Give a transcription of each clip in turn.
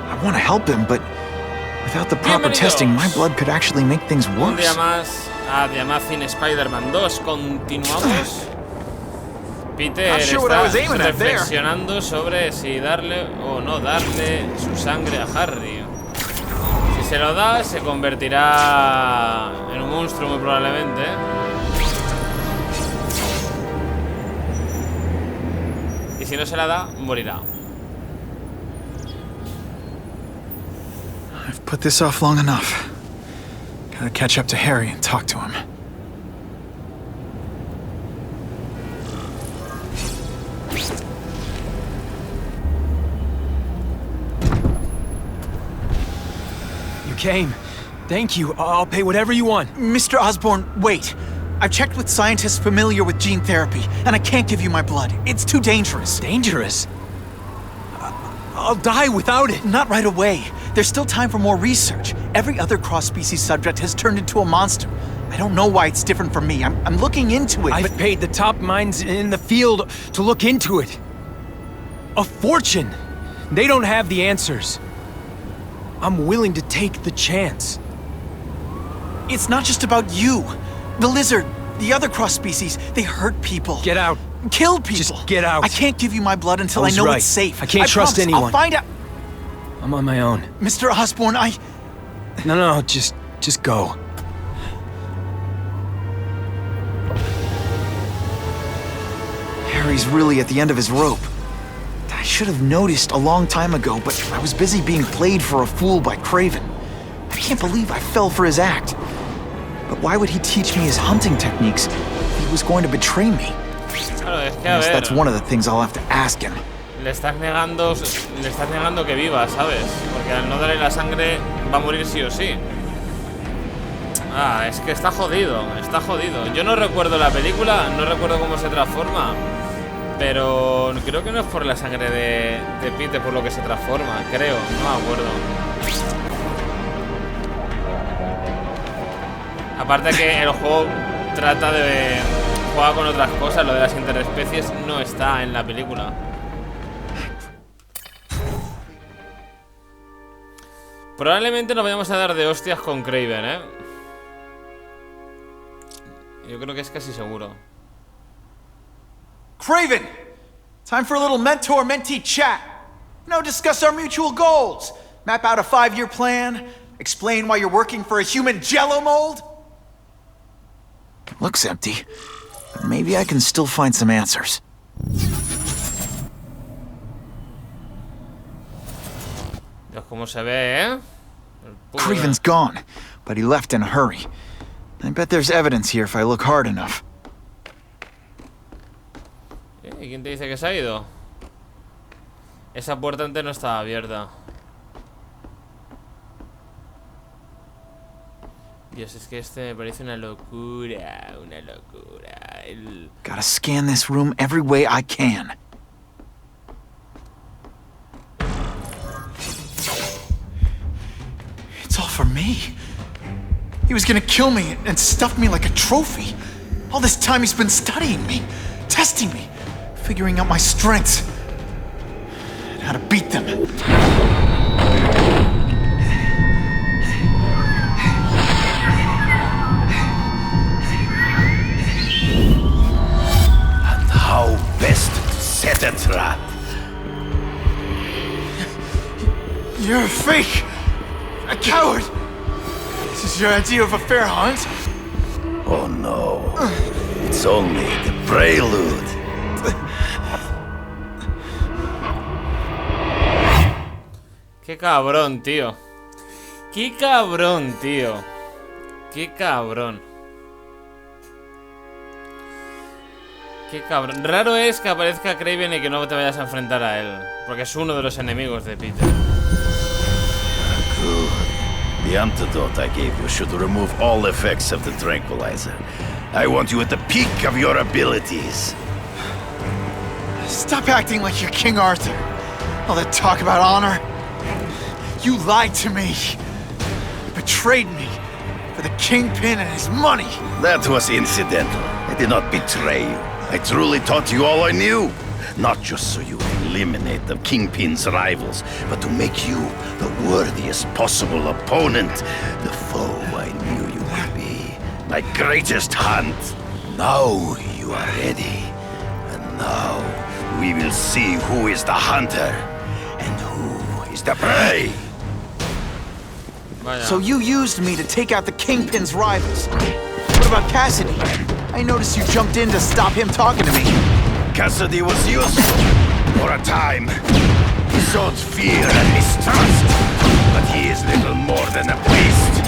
I want to help him, but without the proper testing, my blood could actually make things worse. Un día más a The Amazing Spider-Man 2. Continuamos. Peter está reflexionando sobre si darle o no darle su sangre a Harry. Si se lo da, se convertirá en un monstruo muy probablemente. Y si no se la da, morirá. I've put this off long enough. Gotta catch up to Harry and talk to him. Came. Thank you. I'll pay whatever you want. Mr. Osborn, wait. I've checked with scientists familiar with gene therapy, and I can't give you my blood. It's too dangerous. Dangerous? I'll die without it. Not right away. There's still time for more research. Every other cross-species subject has turned into a monster. I don't know why it's different from me. I'm looking into it, I've paid the top minds in the field to look into it. A fortune. They don't have the answers. I'm willing to take the chance. It's not just about you. The lizard, the other cross-species, they hurt people. Get out. Kill people. Just get out. I can't give you my blood until I know it's safe. I can't trust anyone. I'll find out. I'm on my own. Mr. Osborn, No, just go. Harry's really at the end of his rope. I should have noticed a long time ago, but I was busy being played for a fool by KRAVEN. I can't believe I fell for his act. But why would he teach me his hunting techniques if he was going to betray me? Claro, es que, I guess that's one of the things I'll have to ask him. Le estás negando que viva, ¿sabes? Porque al no darle la sangre va a morir sí o sí. Ah, es que está jodido, está jodido. Yo no recuerdo la película, no recuerdo cómo se transforma. Pero creo que no es por la sangre de Peter por lo que se transforma, creo, no me acuerdo. Aparte que el juego trata de jugar con otras cosas, lo de las interespecies no está en la película. Probablemente nos vayamos a dar de hostias con KRAVEN, ¿eh? Yo creo que es casi seguro. KRAVEN! Time for a little mentor-mentee chat. Discuss our mutual goals. Map out a 5-year plan. Explain why you're working for a human jello mold. Looks empty. But maybe I can still find some answers. Dios, cómo se ve, ¿eh? KRAVEN's gone, but he left in a hurry. I bet there's evidence here if I look hard enough. ¿Y quién te dice que se ha ido? Esa puerta antes no estaba abierta. Dios, es que este me parece una locura. Una locura. Gotta scan this room every way I can. It's all for me. He was gonna kill me and stuff me like a trophy. All this time he's been studying me, testing me, figuring out my strengths, and how to beat them. And how best to set a trap. You're a fake! A coward! This is your idea of a fair hunt? Oh no. It's only the prelude. Qué cabrón, tío. Qué cabrón, tío. Qué cabrón. Qué cabrón. Raro es que aparezca KRAVEN y que no te vayas a enfrentar a él, porque es uno de los enemigos de Peter. Good. The antidote I gave you should remove all effects of the tranquilizer. I want you at the peak of your abilities. Stop acting like you're King Arthur. All that talk about honor. You lied to me. You betrayed me for the Kingpin and his money. That was incidental. I did not betray you. I truly taught you all I knew. not just so you eliminate the Kingpin's rivals, but to make you the worthiest possible opponent, the foe I knew you would be. My greatest hunt. Now you are ready. And now we will see who is the hunter and who is the prey. So you used me to take out the Kingpin's rivals. What about Cassidy? I noticed you jumped in to stop him talking to me. Cassidy was useful for a time. He sowed fear and mistrust, but he is little more than a beast.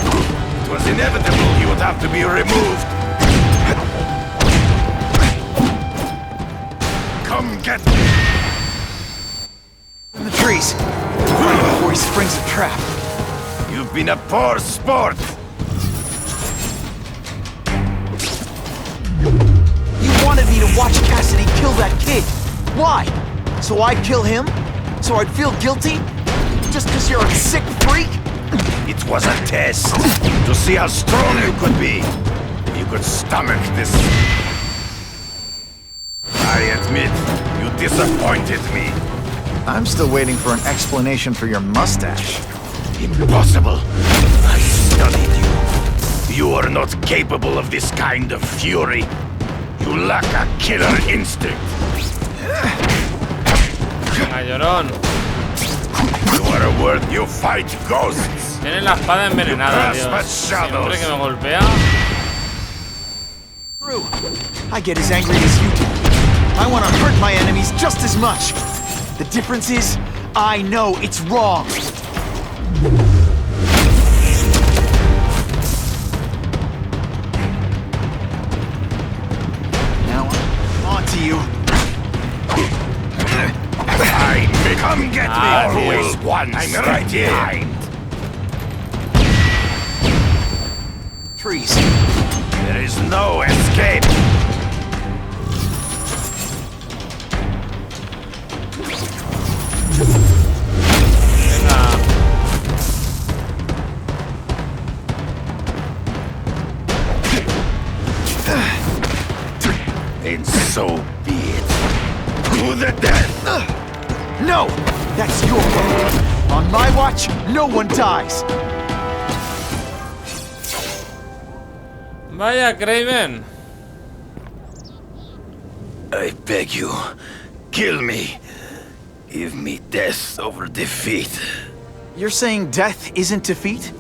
It was inevitable he would have to be removed. Come get me! In the trees. Before he springs a trap. You've been a poor sport. You wanted me to watch Cassidy kill that kid. Why? So I'd kill him? So I'd feel guilty? Just because you're a sick freak? It was a test to see how strong you could be. If you could stomach this. I admit, you disappointed me. I'm still waiting for an explanation for your mustache. Impossible. I studied you. You are not capable of this kind of fury. You lack a killer instinct. Venga, llorón. You are a word you fight ghosts. Tiene la espada envenenada, Dios. Siempre que me golpea. True. I get as angry as you do. I want to hurt my enemies just as much. The difference is, I know it's wrong. Now, on to you. Come get me. Always one. I'm right behind. Trees. There is no escape. And so be it. To the death! No! That's your fault. On my watch, no one dies. Vaya, KRAVEN. I beg you, kill me. Give me death over defeat. You're saying death isn't defeat?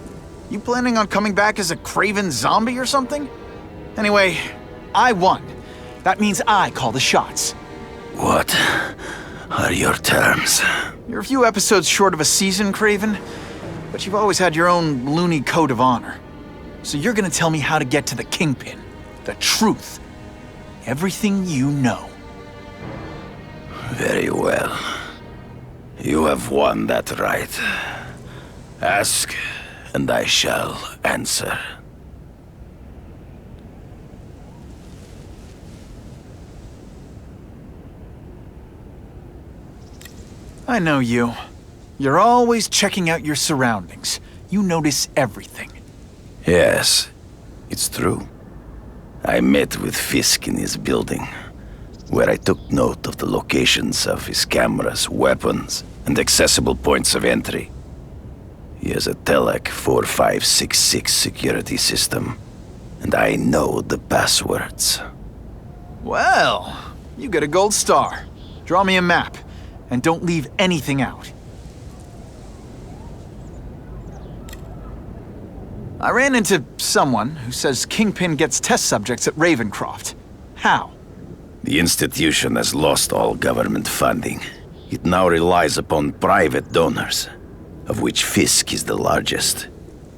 You planning on coming back as a KRAVEN zombie or something? Anyway, I won. That means I call the shots. What are your terms? You're a few episodes short of a season, KRAVEN, but you've always had your own loony code of honor. So you're gonna tell me how to get to the Kingpin. The truth. Everything you know. Very well. You have won that right. Ask, and I shall answer. I know you. You're always checking out your surroundings. You notice everything. Yes, it's true. I met with Fisk in his building, where I took note of the locations of his cameras, weapons, and accessible points of entry. He has a Telec 4566 security system, and I know the passwords. Well, you get a gold star. Draw me a map, and don't leave anything out. I ran into someone who says Kingpin gets test subjects at Ravencroft. How? The institution has lost all government funding. It now relies upon private donors, of which Fisk is the largest,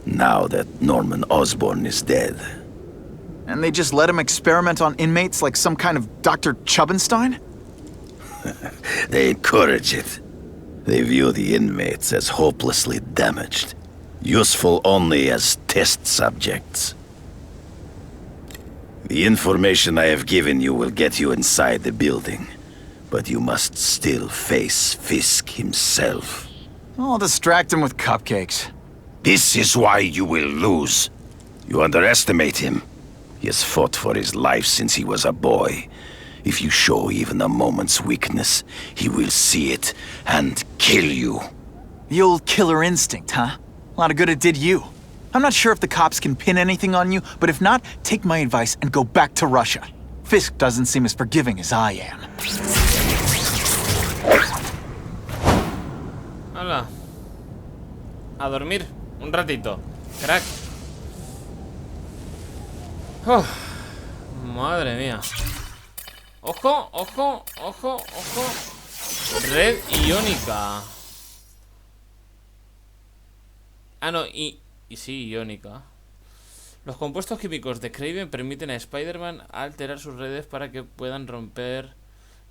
now that Norman Osborn is dead. And they just let him experiment on inmates like some kind of Dr. Chubbenstein? They encourage it. They view the inmates as hopelessly damaged, useful only as test subjects. The information I have given you will get you inside the building, but you must still face Fisk himself. I'll distract him with cupcakes. This is why you will lose. You underestimate him. He has fought for his life since he was a boy. If you show even a moment's weakness, he will see it and kill you. The old killer instinct, huh? A lot of good it did you. I'm not sure if the cops can pin anything on you, but if not, take my advice and go back to Russia. Fisk doesn't seem as forgiving as I am. Hola. A dormir un ratito. Crack. Madre mía. Ojo, ojo, ojo, ojo. Red iónica. Ah, no, y sí, iónica. Los compuestos químicos de KRAVEN permiten a Spider-Man alterar sus redes para que puedan romper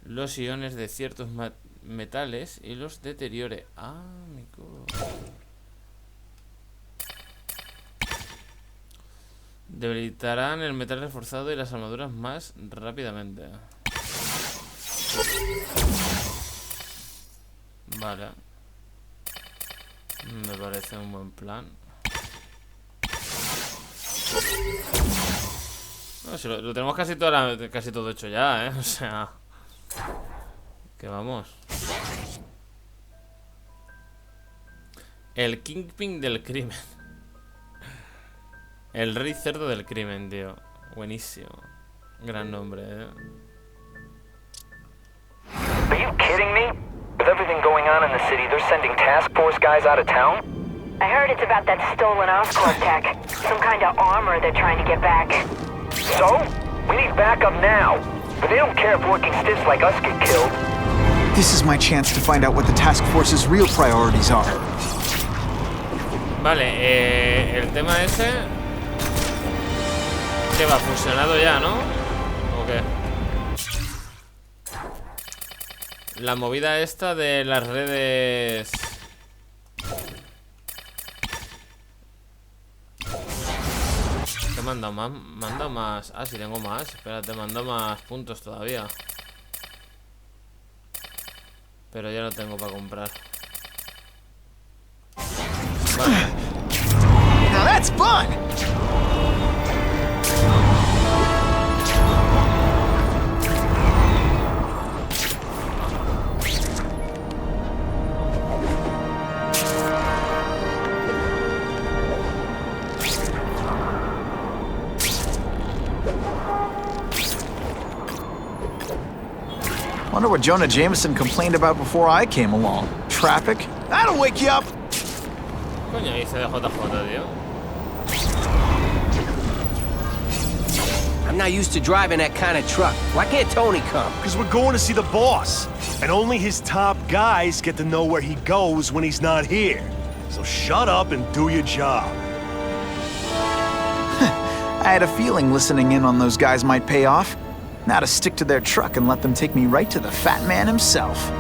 los iones de ciertos metales y los deteriore. Ah, mi culo. Debilitarán el metal reforzado y las armaduras más rápidamente. Vale. Me parece un buen plan. No, si lo tenemos casi todo hecho ya, o sea, que vamos. El Kingpin del crimen. El rey cerdo del crimen, tío. Buenísimo. Gran nombre, Are you kidding me? With everything going on in the city, they're sending task force guys out of town? I heard it's about that stolen Oscorp tech. Some kind of armor they're trying to get back. So? We need backup now. But they don't care if working stiffs like us get killed. This is my chance to find out what the task force's real priorities are. Vale, el tema ese que va fusionado ya, ¿no? ¿O qué? La movida esta de las redes. ¿Te manda más? Manda más. Ah, sí, tengo más. Espérate, mando más puntos todavía. Pero ya no tengo para comprar. Vale. Now that's fun! Wonder what Jonah Jameson complained about before I came along. Traffic? That'll wake you up! Coño, hice de JJ, tío. I'm not used to driving that kind of truck. Why can't Tony come? Because we're going to see the boss. And only his top guys get to know where he goes when he's not here. So shut up and do your job. I had a feeling listening in on those guys might pay off. Now to stick to their truck and let them take me right to the fat man himself.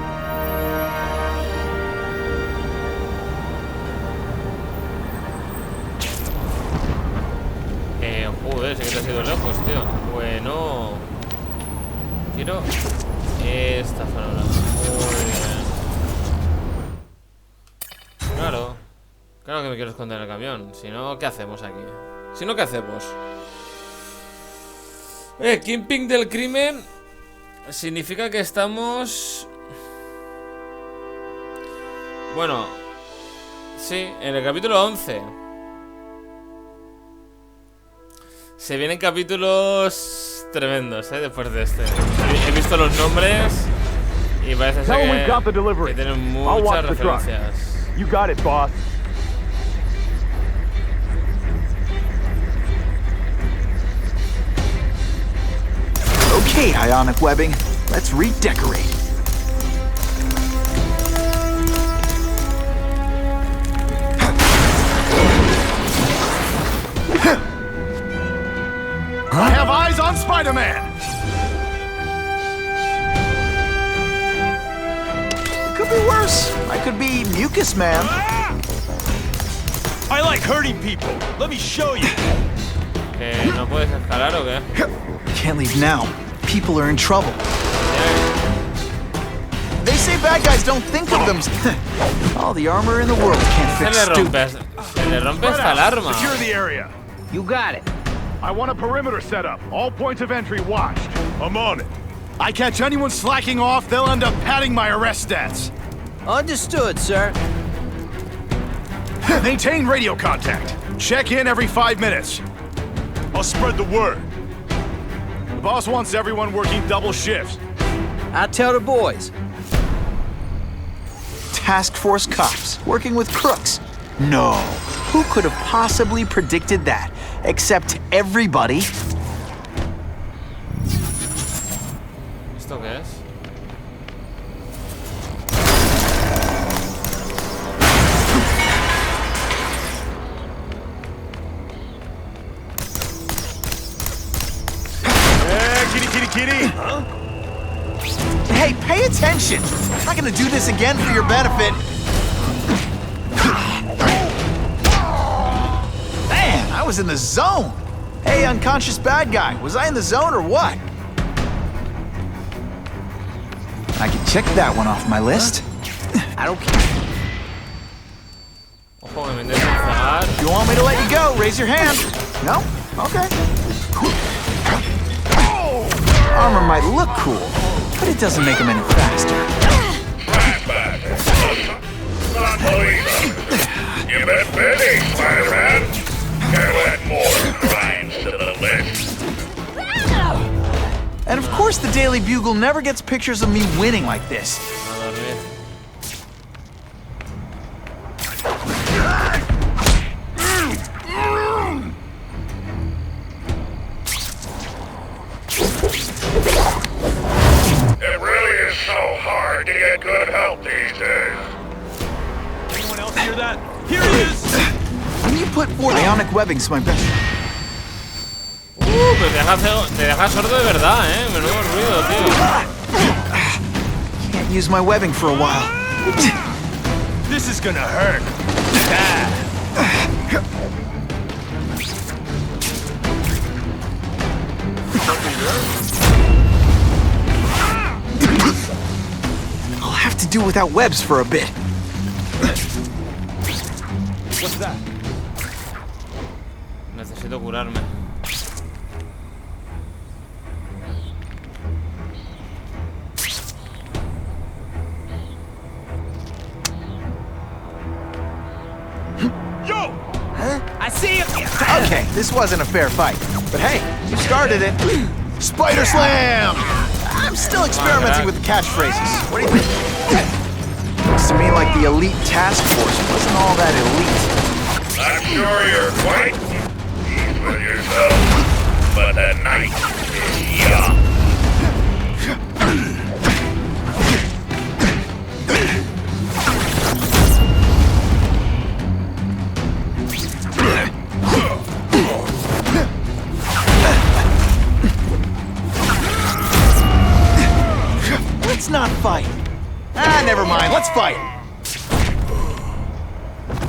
Joder, sí que te has ido lejos, tío. Bueno. Quiero esta farola. Muy bien. Claro. Claro que me quiero esconder en el camión. Si no, ¿qué hacemos aquí? Si no, ¿qué hacemos? Kingpin del crimen significa que estamos... Bueno, sí, en el capítulo 11. Se vienen capítulos tremendos, después de este. He visto los nombres y parece ser que tienen muchas referencias. You got it, boss. Okay, ionic webbing. Let's redecorate. I have eyes on Spider-Man! It could be worse. I could be Mucus Man. I like hurting people. Let me show you. ¿No puedes escalar o qué? Can't leave now. People are in trouble. They say bad guys don't think of them. All the armor in the world can't fix stupid. Se le rompe esta alarma. Secure the area. You got it. I want a perimeter set up. All points of entry watched. I'm on it. I catch anyone slacking off, they'll end up padding my arrest stats. Understood, sir. Maintain radio contact. Check in every 5 minutes. I'll spread the word. The boss wants everyone working double shifts. I'll tell the boys. Task force cops working with crooks. No, who could have possibly predicted that? Except everybody. ¿Esto qué es? Kitty! Huh? Hey, pay attention! I'm not gonna do this again for your benefit. Man, I was in the zone! Hey, unconscious bad guy, was I in the zone or what? I can check that one off my list. I don't care. Ojo, que me intentas pegar. If you want me to let you go, raise your hand. No? Okay. Armor might look cool, but it doesn't make him any faster. You've been busy, Spider-Man. Can't add more crimes to the list. And of course the Daily Bugle never gets pictures of me winning like this. It really is so hard to get good help these days. Anyone else hear that? Here he is! When you put forth ionic webbing's my best. Pero te deja sordo de verdad, menudo ruido, tío. Can't use my webbing for a while. This is gonna hurt. I'll have to do without webs for a bit. What's that? Necesito curarme. Yo! Huh? I see you. Okay, this wasn't a fair fight. But hey, you started it. Spider Slam! I'm still experimenting with the catchphrases. What do you think? Looks to me like the elite task force wasn't all that elite. I'm sure you're quite pleased with yourself, but the night is young. Let's not fight. Ah, never mind. Let's fight.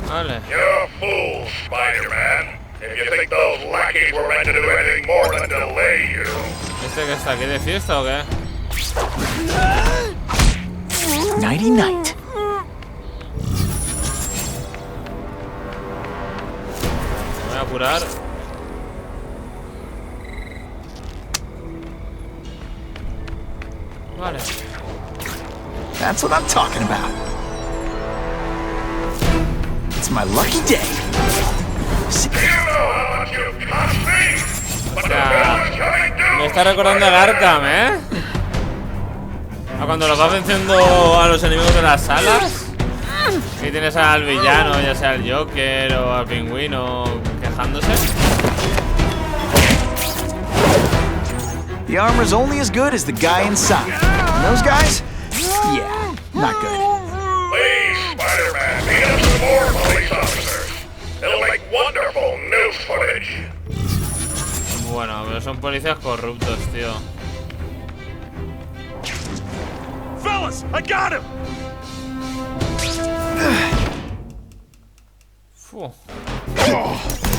Vale. You're a fool, Spider-Man. If you think those lackeys were meant to do anything more than delay you. ¿Este que está aquí de fiesta o qué? Nighty night. Me voy a curar. Vale. That's what I'm talking about. It's my lucky day. O sea, me está recordando al Arkham, A cuando lo vas venciendo a los enemigos de las salas y tienes al villano, ya sea al Joker o al Pingüino, quejándose. The armor's only as good as the guy inside. And those guys? Yeah, not good. Please, Spider-Man, meet up some more police officers. It'll make wonderful news footage. Bueno, pero son policías corruptos, tío. Fellas, I got him!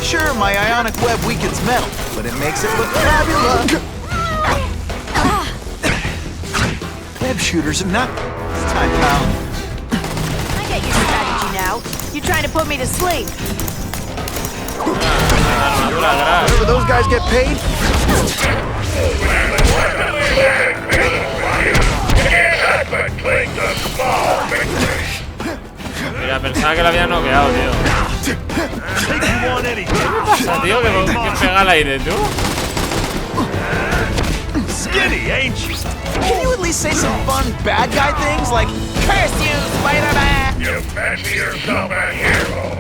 Sure, my ionic web weakens metal, but it makes it look fabulous. Web shooters are not. It's time, pal. I get your strategy now. You're trying to put me to sleep. Whenever those guys get paid. Mira, pensaba que lo había noqueado, tío. ¿Qué pasa, tío? Que pega al aire, tú. Skinny, ain't you? Can you at least say some fun bad guy things like, "Curse you, Spider-Man"? You fancy yourself a hero.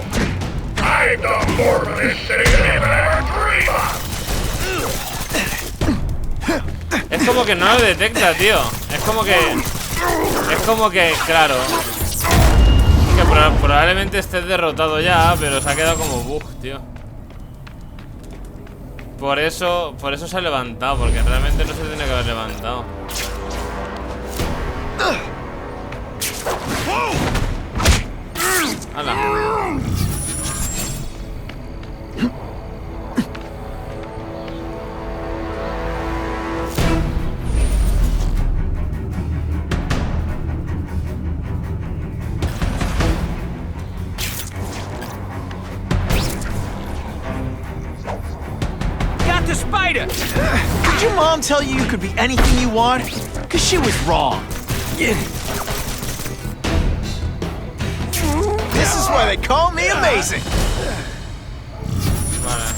I've done more for this city than you ever dream of. Es como que no lo detecta, tío. Es como que, claro. Que probablemente estés derrotado ya, pero se ha quedado como bug, tío. Por eso se ha levantado, porque realmente no se tiene que haber levantado. ¡Hala! Got the spider! Did your mom tell you could be anything you want? Because she was wrong. This is why they call me amazing. Vale.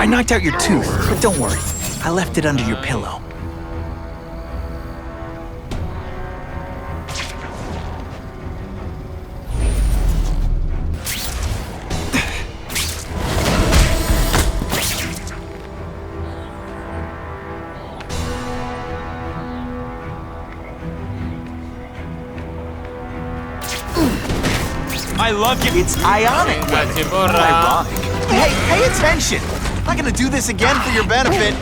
I knocked out your tooth, but don't worry. I left it under your pillow. I love you. It's ionic. Cachiporra. Ironic. Hey, pay attention. I'm not gonna do this again for your benefit.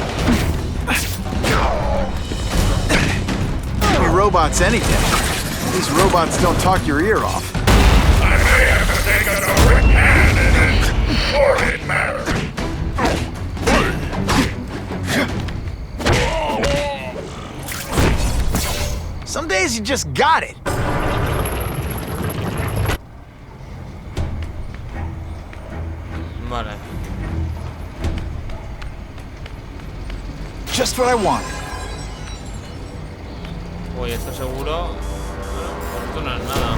Your robots any day. These robots don't talk your ear off. I may have to take a direct hand in this sordid matter. Some days you just got it. Vale. Just what I wanted. Uy, esto seguro. Bueno, esto no es nada.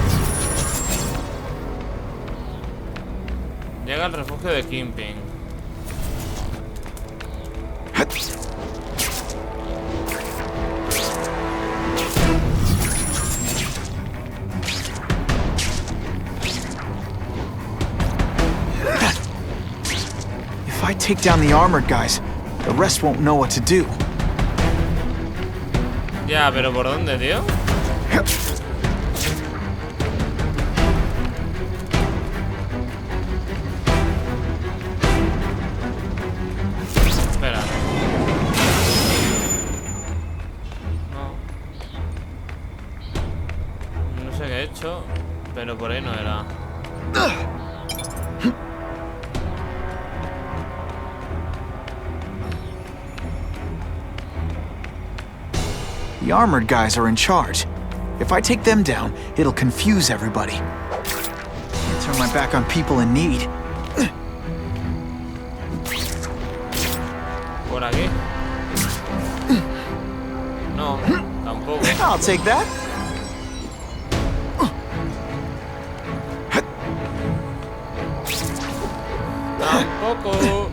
Llega al refugio de KINGPIN. If I take down the armored guys, the rest won't know what to do. Ya, pero ¿por dónde, tío? Espera. No sé qué he hecho, pero por ahí no era. The armored guys are in charge. If I take them down, it'll confuse everybody. Can't turn my back on people in need. ¿Por aquí? No, tampoco. I'll take that. Tampoco.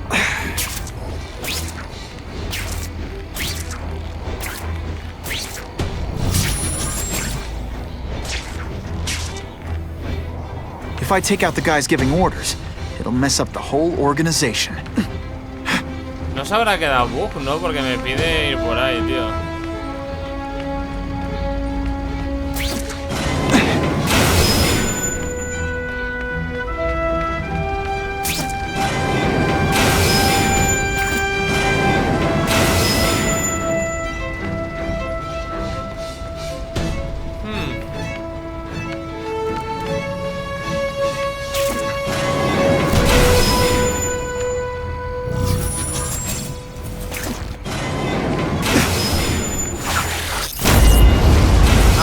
If I take out the guys giving orders, it'll mess up the whole organization. No se habrá quedado bug, ¿no? Porque me pide ir por ahí, tío.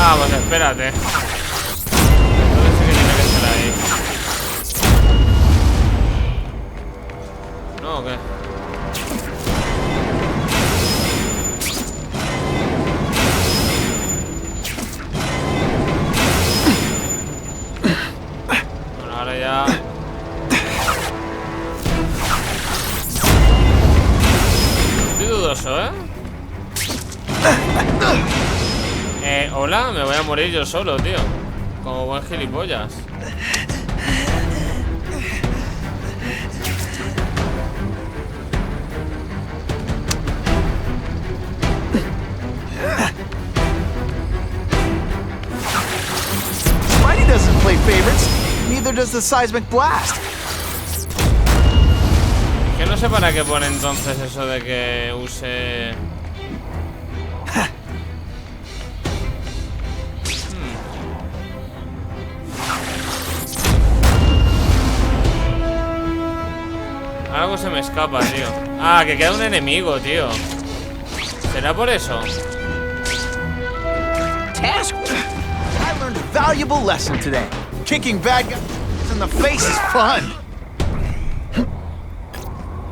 Ah, pues espérate. Entonces sí que tiene que estar ahí. ¿No o qué? Hola, me voy a morir yo solo, tío. Como buen gilipollas. Spidey doesn't play favorites. Neither does the seismic blast. Que no sé para qué pone entonces eso de que use... Algo se me escapa, tío. Ah, que queda un enemigo, tío. ¿Será por eso? Task. I learned a valuable lesson today. Kicking bad guys in the face is fun.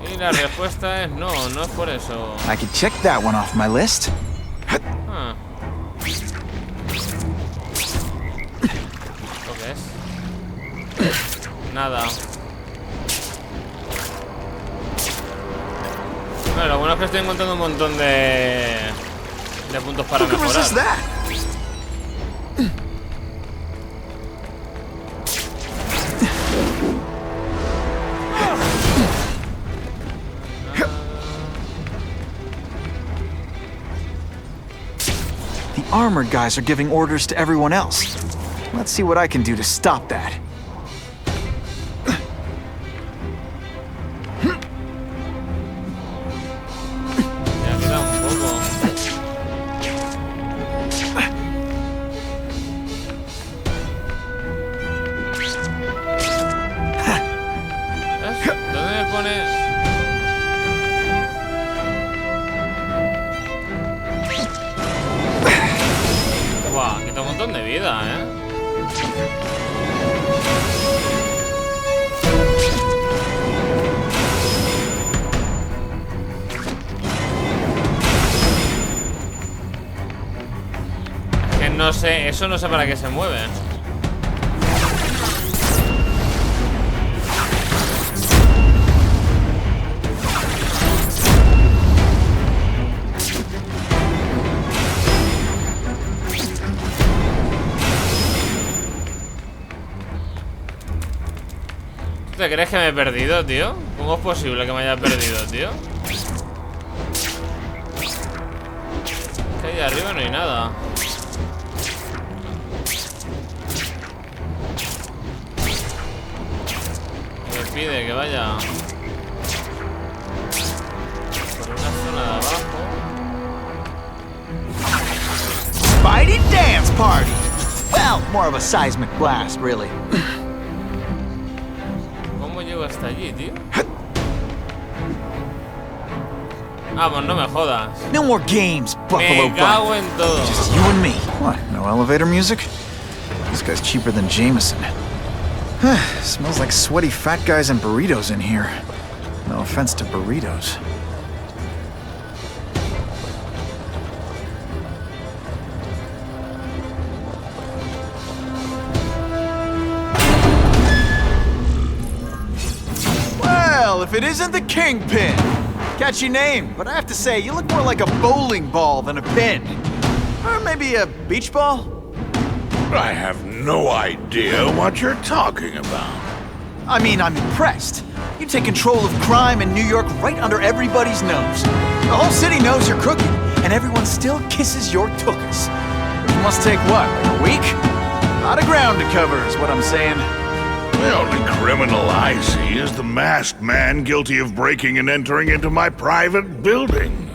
Y la respuesta es no, no es por eso. I could check that one off my list. Ah. ¿Esto qué es? Nada. Bueno, lo bueno es que estoy encontrando un montón de puntos para mejorar. The armored guys are giving orders to everyone else. Let's see what I can do to stop that. Quita un montón de vida, Que no sé, eso no sé para qué se mueve. ¿Te crees que me he perdido, tío? ¿Cómo es posible que me haya perdido, tío? Que ahí arriba no hay nada. Me pide que vaya por una zona de abajo. Spidey dance party! Well, more of a seismic blast, really. Llego hasta allí, tío. Vamos, no me jodas. No more games, Buffalo Me cago en todo. Just you and me. What? No elevator music? This guy's cheaper than Jameson. Smells like sweaty fat guys and burritos in here. No offense to burritos. If it isn't the Kingpin! Catchy name, but I have to say, you look more like a bowling ball than a pin. Or maybe a beach ball? I have no idea what you're talking about. I mean, I'm impressed. You take control of crime in New York right under everybody's nose. The whole city knows you're crooked, and everyone still kisses your tuchus. It must take what, like a week? A lot of ground to cover is what I'm saying. The only criminal I see is the masked man guilty of breaking and entering into my private building.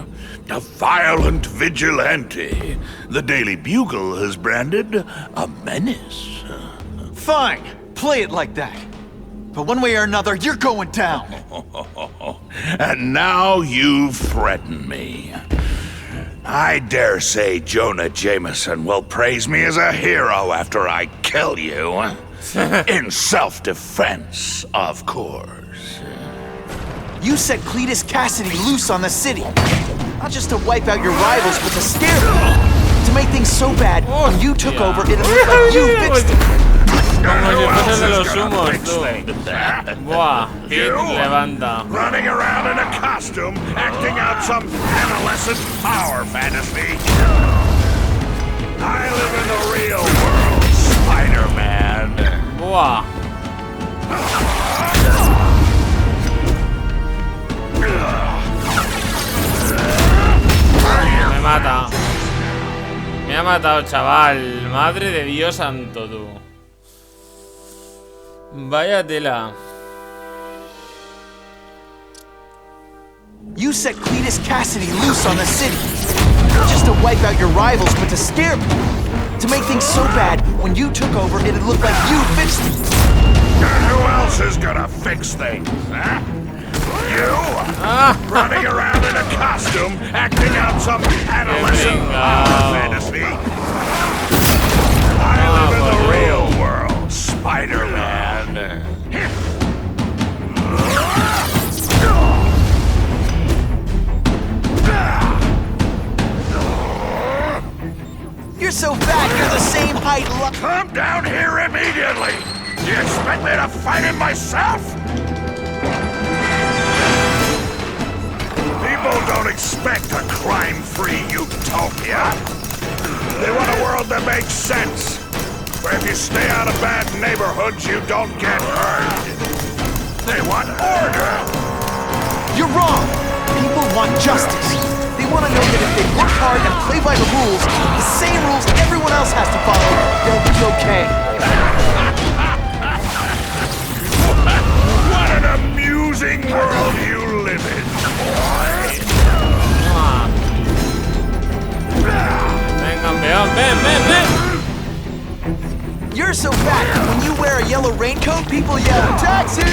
A violent vigilante. The Daily Bugle has branded a menace. Fine, play it like that. But one way or another, you're going down. And now you threaten me. I dare say Jonah Jameson will praise me as a hero after I kill you. In self-defense, of course. You set Cletus Cassidy loose on the city. Not just to wipe out your rivals, but to scare them. To make things so bad, when you took over, it looked like you fixed it. Como si fuese de los humos, tú. Buah, Pete levanta. Running around in a costume, acting out some adolescent power fantasy. I'll ¡Buah! Me mata. Me ha matado, chaval. Madre de Dios santo, tú. Vaya tela. You set Cletus Cassidy loose on the city. Not just to wipe out your rivals, but to scare me. To make things so bad, when you took over, it'd look like you fixed it. And who else is gonna fix things, huh? You? Running around in a costume, acting out some adolescent fantasy. I live in the real world, Spider-Man. You're so fat, you're the same height. Come down here immediately! You expect me to fight him myself? People don't expect a crime-free utopia. They want a world that makes sense, where if you stay out of bad neighborhoods, you don't get hurt. They want order. You're wrong. People want justice. They want to know that if they work hard and play by the rules, the same rules everyone else has to follow, they'll be okay. What an amusing world you live in, boy. Ven, campeón, ven, ven, ven. You're so fat, when you wear a yellow raincoat, people yell, "Taxi!"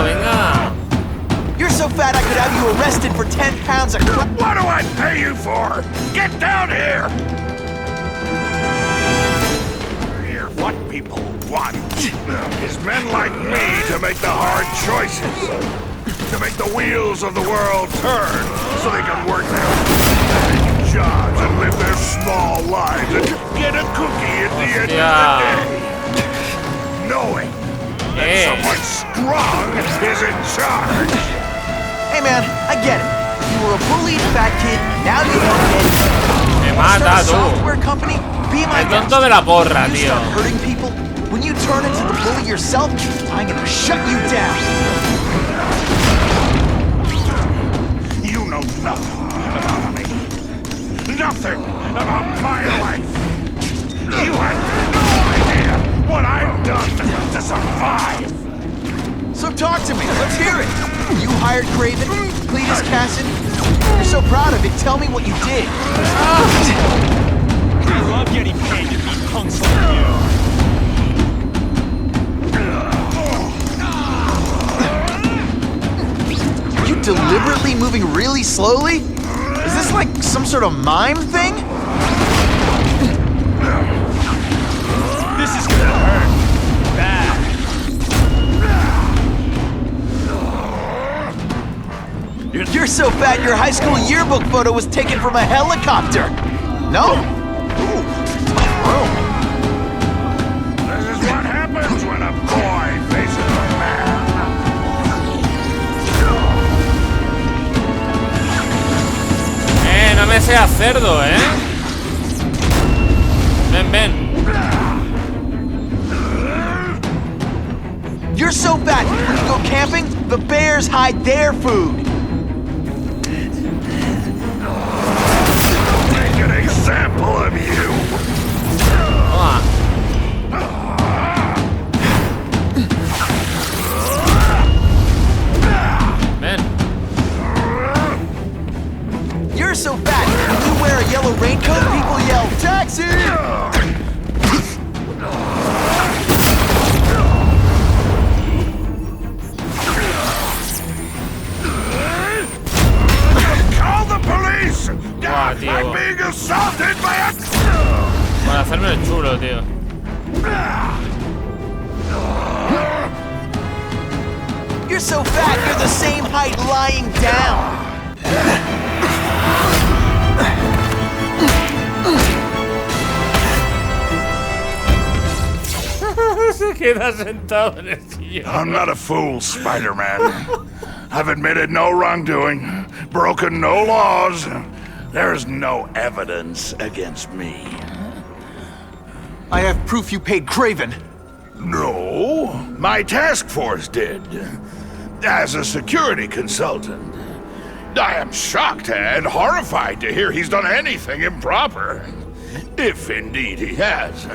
Venga. You're so fat I could have you arrested for 10 pounds of What do I pay you for? Get down here! What people want is men like me to make the hard choices. To make the wheels of the world turn so they can work their jobs and live their small lives and get a cookie at the end of the day. Knowing that someone strong is in charge. Hey man, I get it. You were a bullied fat kid, now you don't get it. Me mata, tú. Software company, be my El tonto de la porra, you tío. start hurting people, when you turn into the bully yourself, I'm gonna shut you down. You know nothing about me. Nothing about my life. You have no idea what I've done to survive. So talk to me, let's hear it. You hired KRAVEN, Cletus Cassidy. You're so proud of it, tell me what you did. I love getting paid to beat punks like you. You deliberately moving really slowly? Is this like some sort of mime thing? This is gonna hurt. Bad. You're so fat your high school yearbook photo was taken from a helicopter. No? Ooh, tough room. This is what happens when a boy faces a man. No me seas cerdo, Ven, ven. You're so fat, when you go camping, the bears hide their food. Make an example of you. Ven. You're so fat, when you wear a yellow raincoat, people yell, "Taxi!" Call the police! Buah, tío. I'm being assaulted by a... Para hacerme el chulo, tío. You're so fat, you're the same height lying down. queda sentado en el sillón. I'm not a fool, Spider-Man. I've admitted no wrongdoing, broken no laws. There's no evidence against me. I have proof you paid KRAVEN. No, my task force did. As a security consultant. I am shocked and horrified to hear he's done anything improper. If indeed he has.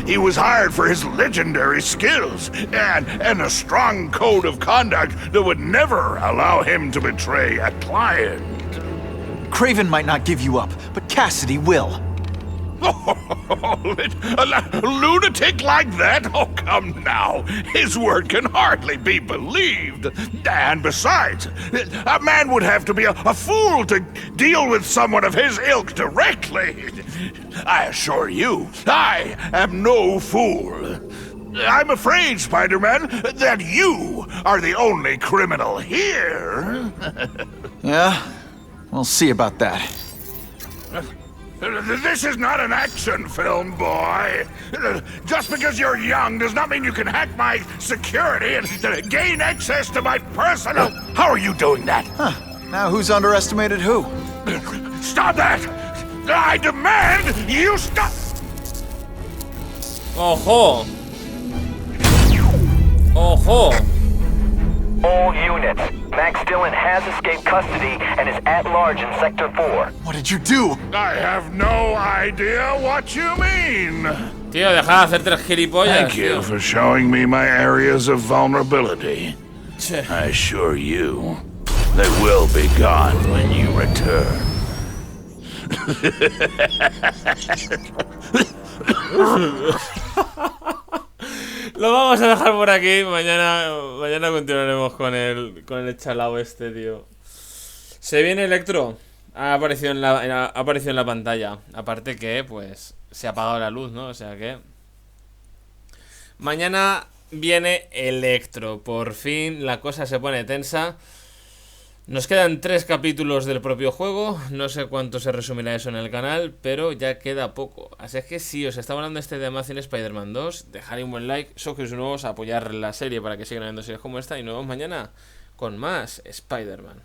He was hired for his legendary skills and a strong code of conduct that would never allow him to betray a client. KRAVEN might not give you up, but Cassidy will. A lunatic like that? Oh, come now. His word can hardly be believed. And besides, a man would have to be a fool to deal with someone of his ilk directly. I assure you, I am no fool. I'm afraid, Spider-Man, that you are the only criminal here. Yeah? We'll see about that. This is not an action film, boy. Just because you're young does not mean you can hack my security and gain access to my personal... How are you doing that? Huh. Now who's underestimated who? Stop that! I demand you stop! ¡Ojo! ¡Ojo! All units. Max Dillon has escaped custody and is at large in Sector 4. What did you do? I have no idea what you mean. Tío, deja de hacerte el gilipollas. Thank you for showing me my areas of vulnerability. I assure you, they will be gone when you return. Lo vamos a dejar por aquí. Mañana continuaremos con el chalao este, tío. Se viene Electro. Ha aparecido en la pantalla. Aparte que, pues, se ha apagado la luz, ¿no? O sea que... Mañana viene Electro. Por fin la cosa se pone tensa. Nos quedan 3 capítulos del propio juego. No sé cuánto se resumirá eso en el canal, pero ya queda poco. Así es que si os está hablando este de Amazing Spider-Man 2, dejad un buen like, suscribiros nuevos, apoyar la serie para que sigan habiendo series como esta. Y nos vemos mañana con más Spider-Man.